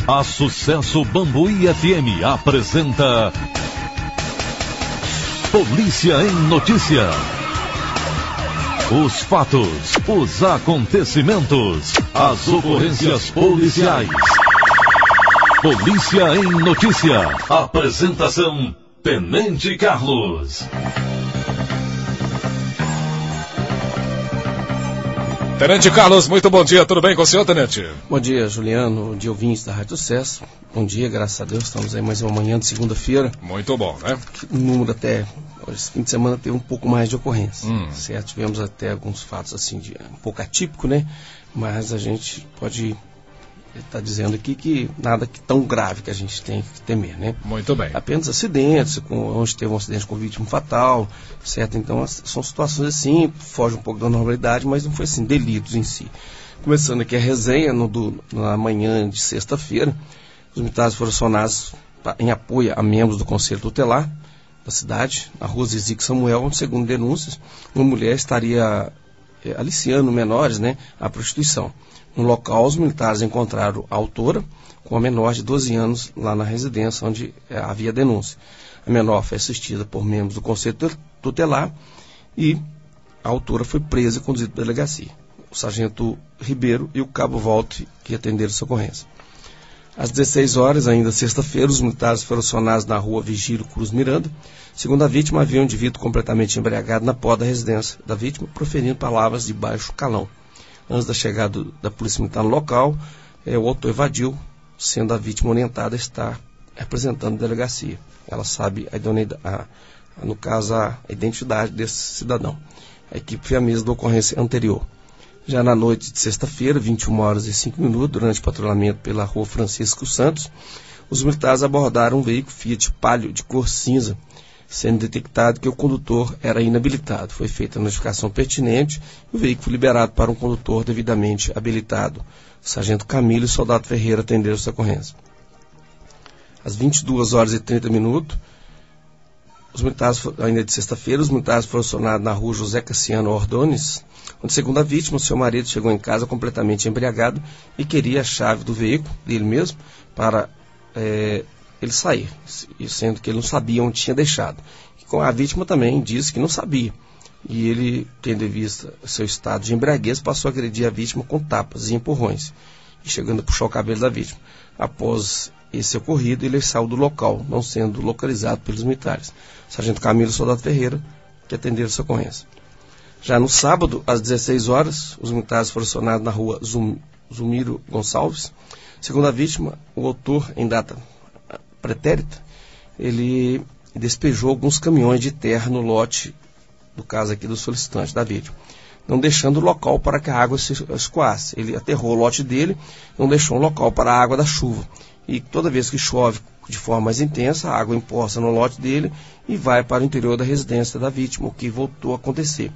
A Sucesso Bambuí FM apresenta Polícia em Notícia. Os fatos, os acontecimentos, as ocorrências policiais. Polícia em Notícia. Apresentação: Tenente Carlos. Tenente Carlos, muito bom dia, tudo bem com o senhor, Tenente? Bom dia, Juliano, bom dia, ouvintes da Rádio Sucesso. Bom dia, graças a Deus, estamos aí mais uma manhã de segunda-feira. Muito bom, né? O número até, esse fim de semana, teve um pouco mais de ocorrência, certo? Tivemos até alguns fatos, assim, um pouco atípico, né? Mas a gente pode estar dizendo aqui que nada tão grave que a gente tem que temer, né? Muito bem. Apenas acidentes, onde teve um acidente com vítima fatal, certo? Então, são situações assim, foge um pouco da normalidade, mas não foi assim, delitos em si. Começando aqui a resenha, na manhã de sexta-feira, os militares foram acionados em apoio a membros do Conselho Tutelar da cidade, na rua Zizique Samuel, onde, segundo denúncias, uma mulher estaria aliciando menores, né, à prostituição. No local, os militares encontraram a autora com a menor de 12 anos lá na residência onde havia denúncia. A menor foi assistida por membros do Conselho Tutelar e a autora foi presa e conduzida para a delegacia. O sargento Ribeiro e o cabo Walter que atenderam essa ocorrência. Às 16 horas, ainda sexta-feira, os militares foram acionados na rua Vigílio Cruz Miranda. Segundo a vítima, havia um indivíduo completamente embriagado na porta da residência da vítima, proferindo palavras de baixo calão. Antes da chegada da polícia militar no local, o autor evadiu, sendo a vítima orientada a estar representando a delegacia. Ela sabe no caso, a identidade desse cidadão. A equipe foi a mesma da ocorrência anterior. Já na noite de sexta-feira, 21 horas e 5 minutos, durante o patrulhamento pela rua Francisco Santos, os militares abordaram um veículo Fiat Palio de cor cinza, sendo detectado que o condutor era inabilitado. Foi feita a notificação pertinente e o veículo foi liberado para um condutor devidamente habilitado. O sargento Camilo e o soldado Ferreira atenderam essa ocorrência. Às 22 horas e 30 minutos, ainda de sexta-feira, os militares foram acionados na rua José Cassiano Ordones, onde, segundo a vítima, o seu marido chegou em casa completamente embriagado e queria a chave do veículo dele mesmo para ele sair, sendo que ele não sabia onde tinha deixado. E a vítima também disse que não sabia. E ele, tendo em vista seu estado de embriaguez, passou a agredir a vítima com tapas e empurrões, e chegando a puxar o cabelo da vítima. Após esse ocorrido, ele saiu do local, não sendo localizado pelos militares. Sargento Camilo e soldado Ferreira, que atenderam essa ocorrência. Já no sábado, às 16 horas, os militares foram acionados na rua Zumiro Gonçalves. Segundo a vítima, o autor, em data pretérita, ele despejou alguns caminhões de terra no lote, do caso aqui do solicitante, da vítima, não deixando o local para que a água se escoasse. Ele aterrou o lote dele, não deixou um local para a água da chuva. E toda vez que chove de forma mais intensa, a água empoça no lote dele e vai para o interior da residência da vítima, o que voltou a acontecer.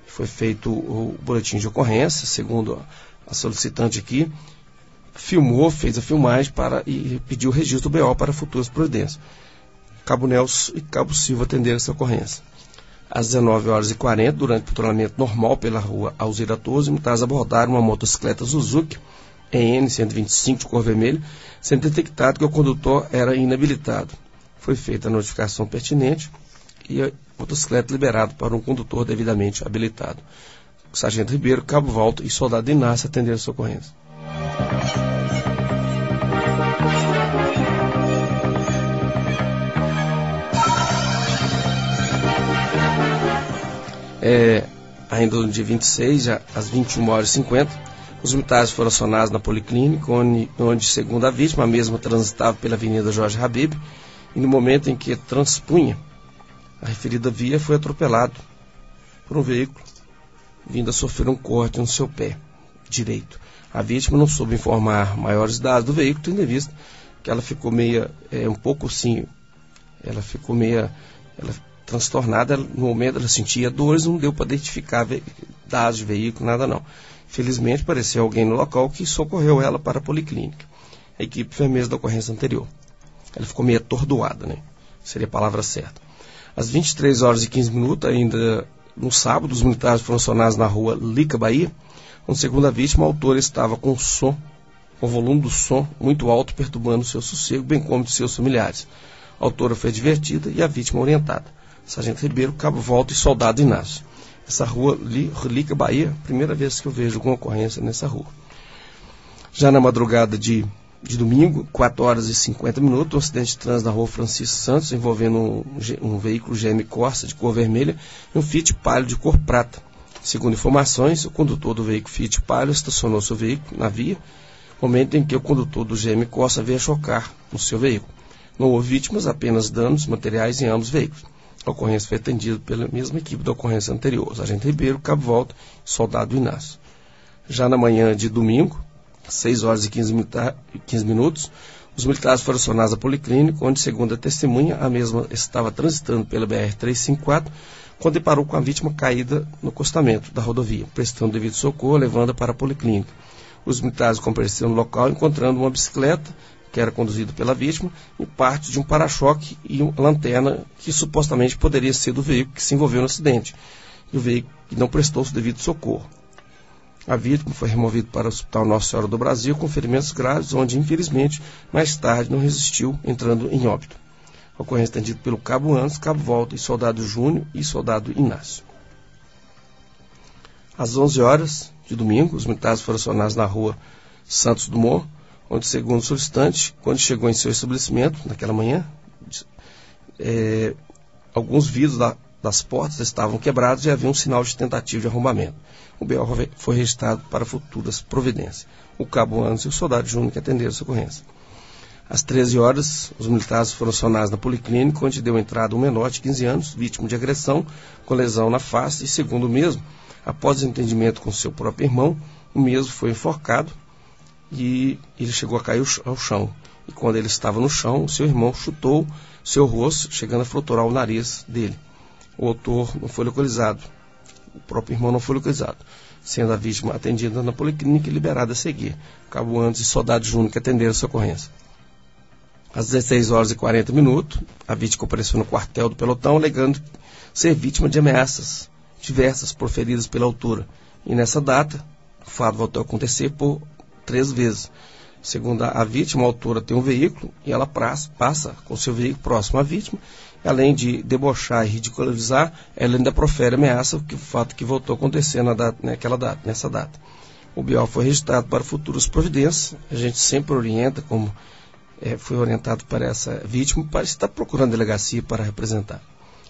Foi feito o boletim de ocorrência, segundo a solicitante aqui, filmou, fez a filmagem e pediu o registro do BO para futuras providências. Cabo Nelson e Cabo Silva atenderam essa ocorrência. Às 19 horas e 40, durante o patrulhamento normal pela rua Alzira Torres, os militares abordaram uma motocicleta Suzuki EN 125 de cor vermelha, sendo detectado que o condutor era inabilitado. Foi feita a notificação pertinente e a motocicleta liberada para um condutor devidamente habilitado. O sargento Ribeiro, cabo Walter e soldado Inácio atenderam essa ocorrência. Ainda no dia 26, já às 21 horas e 50, os militares foram acionados na policlínica, onde, segundo a vítima, a mesma transitava pela Avenida Jorge Habib, e no momento em que transpunha a referida via, foi atropelado por um veículo, vindo a sofrer um corte no seu pé direito. A vítima não soube informar maiores dados do veículo, tendo em vista que ela ficou transtornada. No momento ela sentia dores, não deu para identificar dados de veículo, nada não. Felizmente apareceu alguém no local que socorreu ela para a policlínica. A equipe foi a mesma da ocorrência anterior. Ela ficou meio atordoada, né? Seria a palavra certa. Às 23 horas e 15 minutos, ainda no sábado, os militares foram acionados na rua Lica, Bahia, onde, segundo a vítima, a autora estava com som com o volume do som muito alto, perturbando seu sossego, bem como de seus familiares. A autora foi advertida e a vítima orientada. Sargento Ribeiro, Cabo Volta e Soldado Inácio. Essa rua, Relíquia, Bahia, primeira vez que eu vejo alguma ocorrência nessa rua. Já na madrugada de domingo, 4 horas e 50 minutos, um acidente de trânsito na rua Francisco Santos, envolvendo um veículo GM Corsa de cor vermelha e um Fiat Palio de cor prata. Segundo informações, o condutor do veículo Fiat Palio estacionou seu veículo na via, momento em que o condutor do GM Corsa veio a chocar no seu veículo. Não houve vítimas, apenas danos materiais em ambos os veículos. A ocorrência foi atendida pela mesma equipe da ocorrência anterior, Sargento Ribeiro, Cabo Volta e Soldado Inácio. Já na manhã de domingo, 6 horas e 15 minutos, os militares foram acionados à policlínica, onde, segundo a testemunha, a mesma estava transitando pela BR-354, quando deparou com a vítima caída no acostamento da rodovia, prestando devido socorro, levando-a para a policlínica. Os militares compareceram no local, encontrando uma bicicleta, que era conduzida pela vítima, e parte de um para-choque e uma lanterna que supostamente poderia ser do veículo que se envolveu no acidente, e o veículo que não prestou o devido socorro. A vítima foi removida para o Hospital Nossa Senhora do Brasil com ferimentos graves, onde, infelizmente, mais tarde não resistiu, entrando em óbito. A ocorrência atendida pelo Cabo Antes, Cabo Volta e Soldado Júnior e Soldado Inácio. Às 11 horas de domingo, os militares foram acionados na rua Santos Dumont, onde, segundo o solicitante, quando chegou em seu estabelecimento, naquela manhã, alguns vidros das portas estavam quebrados e havia um sinal de tentativa de arrombamento. O BO foi registrado para futuras providências. O Cabo Antes e o Soldado Júnior que atenderam essa ocorrência. Às 13 horas, os militares foram acionados na policlínica, onde deu entrada um menor de 15 anos, vítima de agressão, com lesão na face, e, segundo o mesmo, após desentendimento com seu próprio irmão, o mesmo foi enforcado e ele chegou a cair ao chão. E quando ele estava no chão, o seu irmão chutou seu rosto, chegando a fraturar o nariz dele. O autor não foi localizado. O próprio irmão não foi localizado, sendo a vítima atendida na policlínica e liberada a seguir. Cabo Antes e Soldado Júnior que atenderam essa ocorrência. Às 16 horas e 40 minutos, a vítima compareceu no quartel do pelotão, alegando ser vítima de ameaças diversas proferidas pela autora. E nessa data, o fato voltou a acontecer por 3 vezes. Segundo a vítima, a autora tem um veículo e ela passa com seu veículo próximo à vítima. Além de debochar e ridicularizar, ela ainda profere ameaça, o fato que voltou a acontecer nessa data. O BO foi registrado para futuras providências. A gente sempre orienta, como foi orientado para essa vítima, para estar procurando delegacia para representar.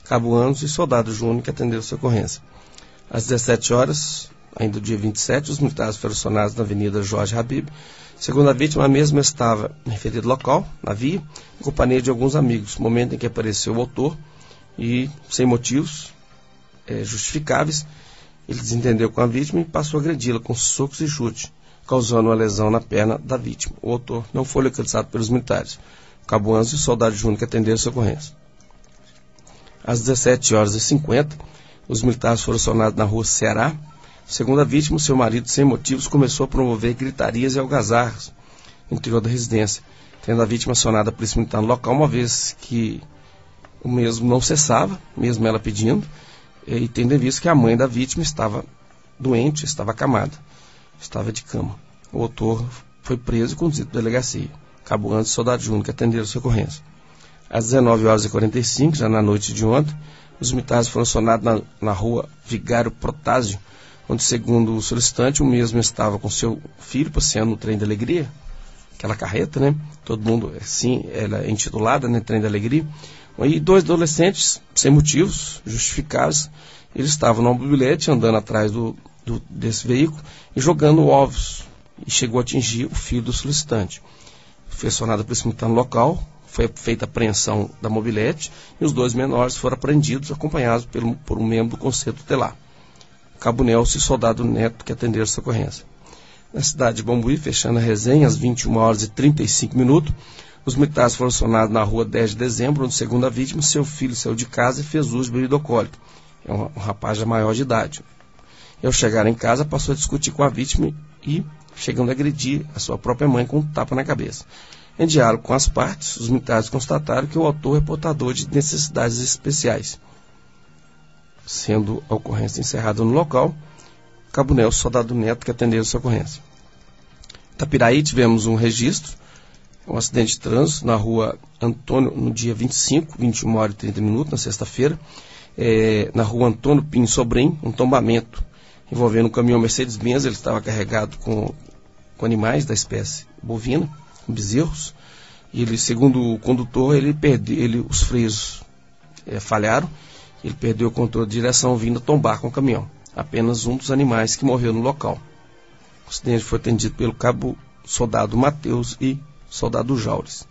Cabo Antes e Soldado Júnior que atenderam essa ocorrência. Às 17 horas, ainda do dia 27, os militares foram acionados na Avenida Jorge Habib. Segundo a vítima, a mesma estava no referido local, na via, em companhia de alguns amigos, momento em que apareceu o autor e, sem motivos justificáveis, ele desentendeu com a vítima e passou a agredi-la com socos e chute, causando uma lesão na perna da vítima. O autor não foi localizado pelos militares. Cabo Antes e Soldado Júnior que atenderam essa ocorrência. Às 17 horas e 50, os militares foram acionados na rua Ceará. Segundo a vítima, seu marido, sem motivos, começou a promover gritarias e algazarras no interior da residência, tendo a vítima acionada a polícia militar no local, uma vez que o mesmo não cessava, mesmo ela pedindo, e tendo em vista que a mãe da vítima estava doente, estava acamada, estava de cama. O autor foi preso e conduzido à delegacia. Cabo Antes e Soldado Júnior que atenderam essa ocorrência. Às 19 horas e 45, já na noite de ontem, os militares foram acionados na rua Vigário Protásio, onde, segundo o solicitante, o mesmo estava com seu filho passeando no Trem da Alegria, aquela carreta, né? Todo mundo, assim, ela é intitulada, né? Trem da Alegria. E 2 adolescentes, sem motivos justificáveis, eles estavam no mobilete, andando atrás desse veículo e jogando ovos, e chegou a atingir o filho do solicitante. Foi acionada a polícia militar no local, foi feita a apreensão da mobilete e os 2 menores foram apreendidos, acompanhados por um membro do Conselho Tutelar. Cabo Nelson e Soldado Neto que atenderam essa ocorrência. Na cidade de Bambuí, fechando a resenha, às 21 horas e 35 minutos, os militares foram acionados na rua 10 de dezembro, onde, segundo a vítima, seu filho saiu de casa e fez uso de bebida alcoólica. É um rapaz já maior de idade. E ao chegar em casa, passou a discutir com a vítima e, chegando a agredir a sua própria mãe com um tapa na cabeça. Em diálogo com as partes, os militares constataram que o autor é portador de necessidades especiais. Sendo a ocorrência encerrada no local, Cabo Nelson e Soldado Neto que atenderam essa ocorrência. Itapiraí tivemos um registro, um acidente de trânsito na rua Antônio, no dia 25, 21h30, na sexta-feira, na rua Antônio Pinho Sobrim, um tombamento envolvendo um caminhão Mercedes-Benz. Ele estava carregado com animais da espécie bovina, com bezerros, e ele, segundo o condutor, os freios falharam, ele perdeu o controle de direção vindo a tombar com o caminhão. Apenas um dos animais que morreu no local. O acidente foi atendido pelo cabo soldado Matheus e soldado Jaures.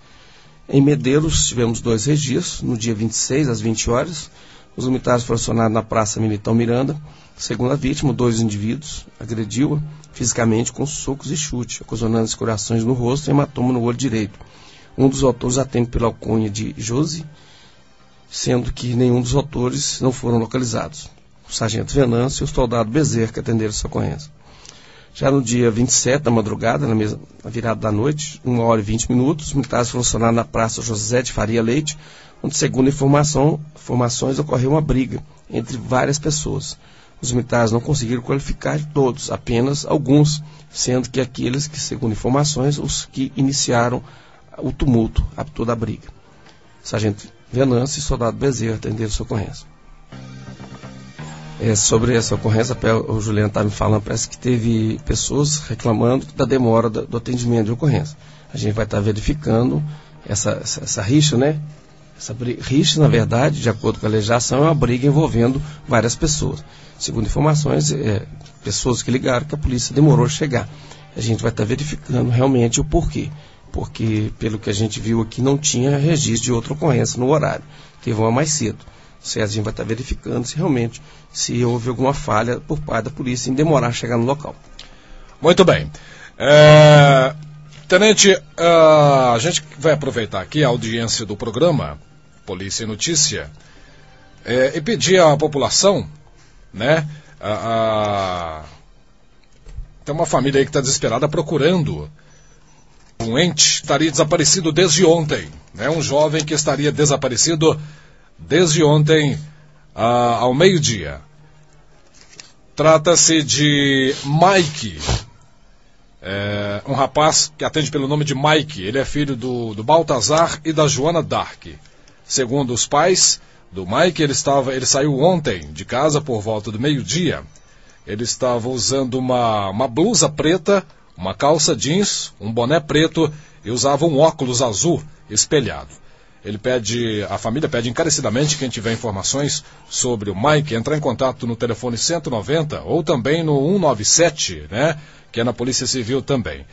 Em Medeiros tivemos 2 registros, no dia 26, às 20 horas, os militares foram acionados na Praça Militão Miranda. Segundo a vítima, 2 indivíduos agrediu-a fisicamente com socos e chute, ocasionando escoriações no rosto e hematoma no olho direito. Um dos autores atende pela alcunha de Josi, sendo que nenhum dos autores não foram localizados. O sargento Venâncio e o soldado Bezerra que atenderam essa ocorrência. Já no dia 27, da madrugada, na virada da noite, 1h20, os militares foram acionados na Praça José de Faria Leite, onde, segundo informações, ocorreu uma briga entre várias pessoas. Os militares não conseguiram qualificar todos, apenas alguns, sendo que aqueles que, segundo informações, os que iniciaram o tumulto, toda a briga. Sargento Venâncio e soldado Bezerra atenderam essa ocorrência. Sobre essa ocorrência, o Juliano está me falando, parece que teve pessoas reclamando da demora do atendimento de ocorrência. A gente vai estar verificando essa rixa, né? Essa rixa, na verdade, de acordo com a legislação, é uma briga envolvendo várias pessoas. Segundo informações, pessoas que ligaram que a polícia demorou a chegar. A gente vai estar verificando realmente o porquê. Porque, pelo que a gente viu aqui, não tinha registro de outra ocorrência no horário. Teve uma mais cedo. Certo? A gente vai estar verificando se realmente houve alguma falha por parte da polícia em demorar a chegar no local. Muito bem. Tenente, a gente vai aproveitar aqui a audiência do programa Polícia e Notícia e pedir à população, né? Tem uma família aí que está desesperada procurando um ente, estaria desaparecido desde ontem, né? Um jovem que estaria desaparecido desde ontem ao meio-dia. Trata-se de Mike, um rapaz que atende pelo nome de Mike. Ele é filho do Baltazar e da Joana Dark. Segundo os pais do Mike, ele saiu ontem de casa por volta do meio-dia. Ele estava usando uma blusa preta, uma calça jeans, um boné preto e usava um óculos azul espelhado. A família pede encarecidamente, quem tiver informações sobre o Mike, entrar em contato no telefone 190 ou também no 197, né, que é na Polícia Civil também.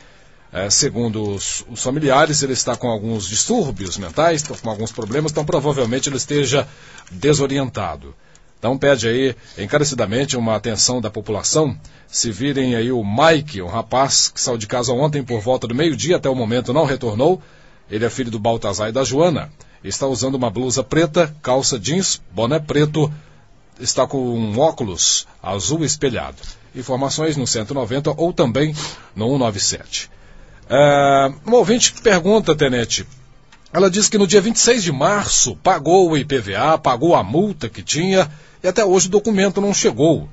Segundo os familiares, ele está com alguns distúrbios mentais, com alguns problemas, então provavelmente ele esteja desorientado. Então pede aí encarecidamente uma atenção da população. Se virem aí o Mike, um rapaz que saiu de casa ontem por volta do meio-dia, até o momento não retornou. Ele é filho do Baltazar e da Joana. Está usando uma blusa preta, calça jeans, boné preto, está com um óculos azul espelhado. Informações no 190 ou também no 197. Uma ouvinte pergunta, Tenente. Ela diz que no dia 26 de março pagou o IPVA, pagou a multa que tinha e até hoje o documento não chegou.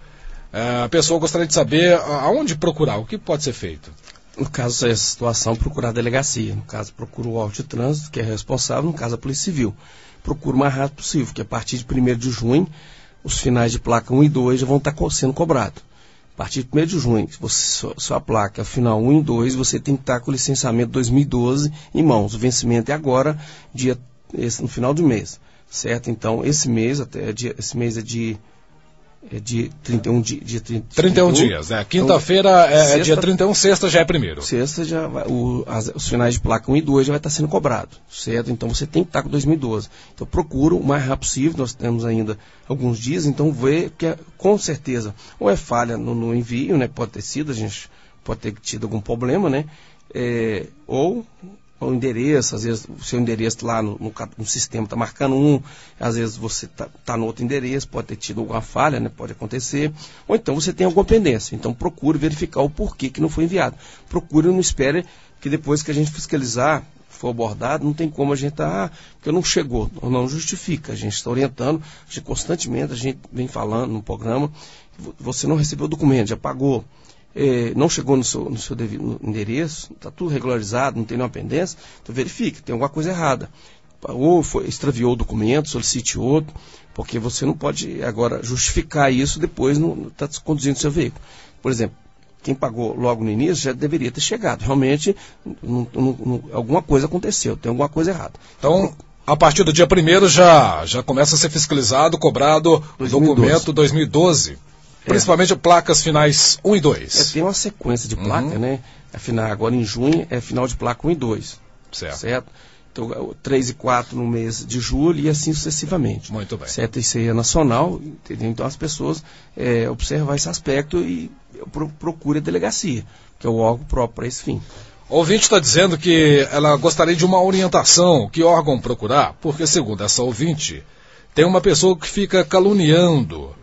A pessoa gostaria de saber aonde procurar, o que pode ser feito. No caso dessa situação, procurar a delegacia. No caso, procura o órgão de trânsito, que é responsável. No caso, a Polícia Civil. Procura o mais rápido possível, que a partir de 1º de junho, os finais de placa 1 e 2 já vão estar sendo cobrados. A partir de 1º de junho, sua placa final 1 e 2, você tem que estar com o licenciamento 2012 em mãos. O vencimento é agora, no final do mês. Certo? Então, esse mês é de 31 dias. 31 dias, né? Quinta-feira é dia 31, sexta já é 1º. Sexta já os finais de placa 1 e 2 já vai estar sendo cobrado, certo? Então você tem que estar com 2012. Então procura o mais rápido possível, nós temos ainda alguns dias, então vê que com certeza ou é falha no envio, né? Pode ter sido, a gente pode ter tido algum problema, né? Ou o endereço, às vezes o seu endereço lá no sistema está marcando um, às vezes você está no outro endereço, pode ter tido alguma falha, né? Pode acontecer, ou então você tem alguma pendência. Então procure verificar o porquê que não foi enviado. Procure, não espere que depois que a gente fiscalizar, for abordado, não tem como a gente porque não chegou, não justifica. A gente está orientando, constantemente a gente vem falando no programa, você não recebeu o documento, já pagou. não chegou no seu devido endereço, está tudo regularizado, não tem nenhuma pendência, então verifique, tem alguma coisa errada. Ou extraviou o documento, solicite outro, porque você não pode agora justificar isso depois não está conduzindo o seu veículo. Por exemplo, quem pagou logo no início já deveria ter chegado. Realmente, alguma coisa aconteceu, tem alguma coisa errada. Então, a partir do dia 1º já começa a ser fiscalizado, cobrado 2012. O documento 2012. Principalmente placas finais 1 e 2. Tem uma sequência de placa, né? Agora em junho é final de placa 1 e 2. Certo? Então, 3 e 4 no mês de julho e assim sucessivamente. Muito bem. Certo? Isso aí é nacional, entendeu? Então as pessoas observam esse aspecto e procurem a delegacia, que é o órgão próprio para esse fim. O ouvinte está dizendo que ela gostaria de uma orientação, que órgão procurar, porque segundo essa ouvinte, tem uma pessoa que fica caluniando,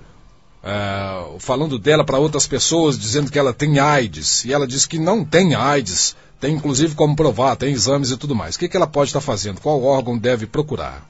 falando dela para outras pessoas, dizendo que ela tem AIDS, e ela diz que não tem AIDS, tem inclusive como provar, tem exames e tudo mais. O que ela pode estar fazendo? Qual órgão deve procurar?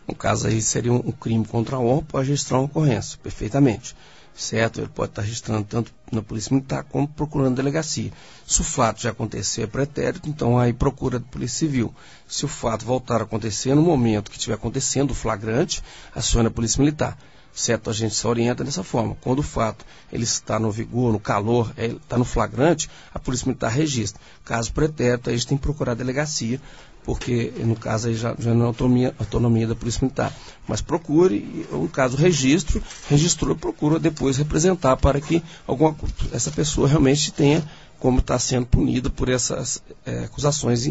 No caso aí seria um crime contra a honra, pode registrar uma ocorrência, perfeitamente. Certo? Ele pode estar registrando tanto na Polícia Militar como procurando delegacia. Se o fato já aconteceu é pretérito, então aí procura a Polícia Civil. Se o fato voltar a acontecer, no momento que estiver acontecendo o flagrante, aciona a Polícia Militar. Certo? A gente se orienta dessa forma. Quando o fato ele está no vigor, no calor, está no flagrante, a Polícia Militar registra. Caso pretérito, aí a gente tem que procurar a delegacia, porque no caso aí já não é autonomia da Polícia Militar. Mas procure, no caso registrou, procura depois representar para que essa pessoa realmente tenha como estar sendo punida por essas acusações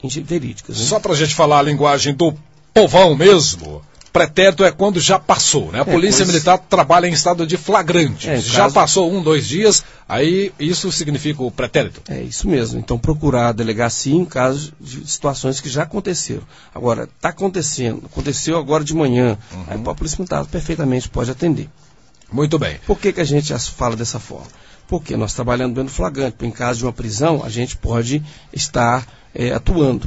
inverídicas. Né? Só para a gente falar a linguagem do povão mesmo, pretérito é quando já passou, né? A Polícia Militar trabalha em estado de flagrante. Já passou 1, 2 dias, aí isso significa o pretérito. É isso mesmo. Então procurar a delegacia em caso de situações que já aconteceram. Agora, está acontecendo, aconteceu agora de manhã, aí a Polícia Militar perfeitamente pode atender. Muito bem. Por que a gente fala dessa forma? Porque nós trabalhando dentro do flagrante, em caso de uma prisão, a gente pode estar atuando.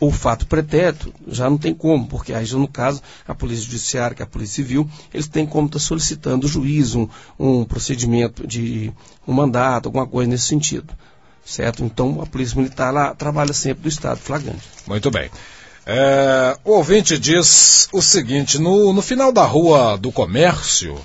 O fato pretérito já não tem como, porque aí no caso a Polícia Judiciária, que é a Polícia Civil, eles têm como estar solicitando o juiz um procedimento de um mandato, alguma coisa nesse sentido. Certo? Então a Polícia Militar lá trabalha sempre do estado flagrante. Muito bem. O ouvinte diz o seguinte, no final da Rua do Comércio,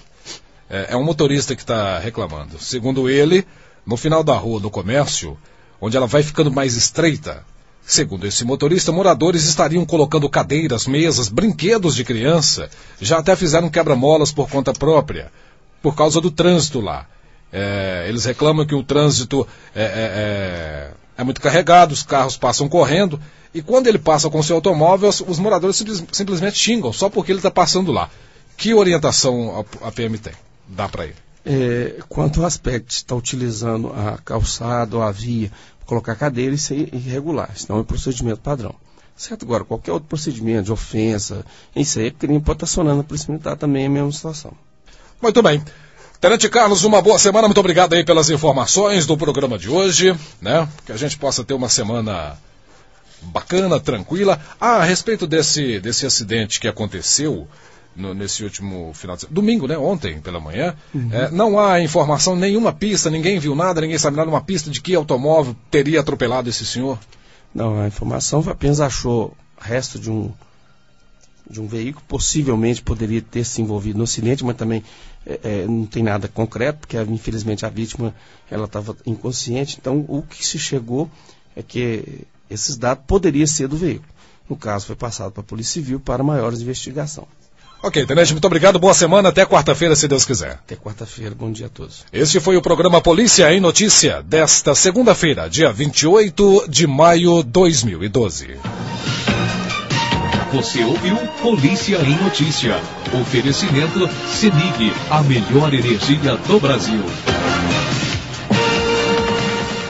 é um motorista que está reclamando. Segundo ele, no final da Rua do Comércio, onde ela vai ficando mais estreita, segundo esse motorista, moradores estariam colocando cadeiras, mesas, brinquedos de criança, já até fizeram quebra-molas por conta própria, por causa do trânsito lá. Eles reclamam que o trânsito é muito carregado, os carros passam correndo, e quando ele passa com seu automóvel, os moradores simplesmente xingam, só porque ele está passando lá. Que orientação a PM tem? Dá para ele? Quanto ao aspecto de estar utilizando a calçada ou a via, colocar cadeira, isso é irregular, isso não é um procedimento padrão. Certo? Agora, qualquer outro procedimento de ofensa, isso aí é crime, pode estar acionando a Polícia Militar também, é a mesma situação. Muito bem. Tenente Carlos, uma boa semana, muito obrigado aí pelas informações do programa de hoje, né? Que a gente possa ter uma semana bacana, tranquila. A respeito desse acidente que aconteceu nesse último final de semana, domingo, né, ontem pela manhã, não há informação, nenhuma pista, ninguém viu nada, ninguém sabe nada, uma pista de que automóvel teria atropelado esse senhor? Não, a informação apenas achou resto de um veículo, possivelmente poderia ter se envolvido no acidente, mas também não tem nada concreto, porque infelizmente a vítima ela estava inconsciente, então o que se chegou é que esses dados poderiam ser do veículo. No caso, foi passado para a Polícia Civil para maiores investigações. Ok, Tenente, muito obrigado, boa semana, até quarta-feira, se Deus quiser. Até quarta-feira, bom dia a todos. Este foi o programa Polícia em Notícia, desta segunda-feira, dia 28 de maio de 2012. Você ouviu Polícia em Notícia. Oferecimento CEMIG, a melhor energia do Brasil.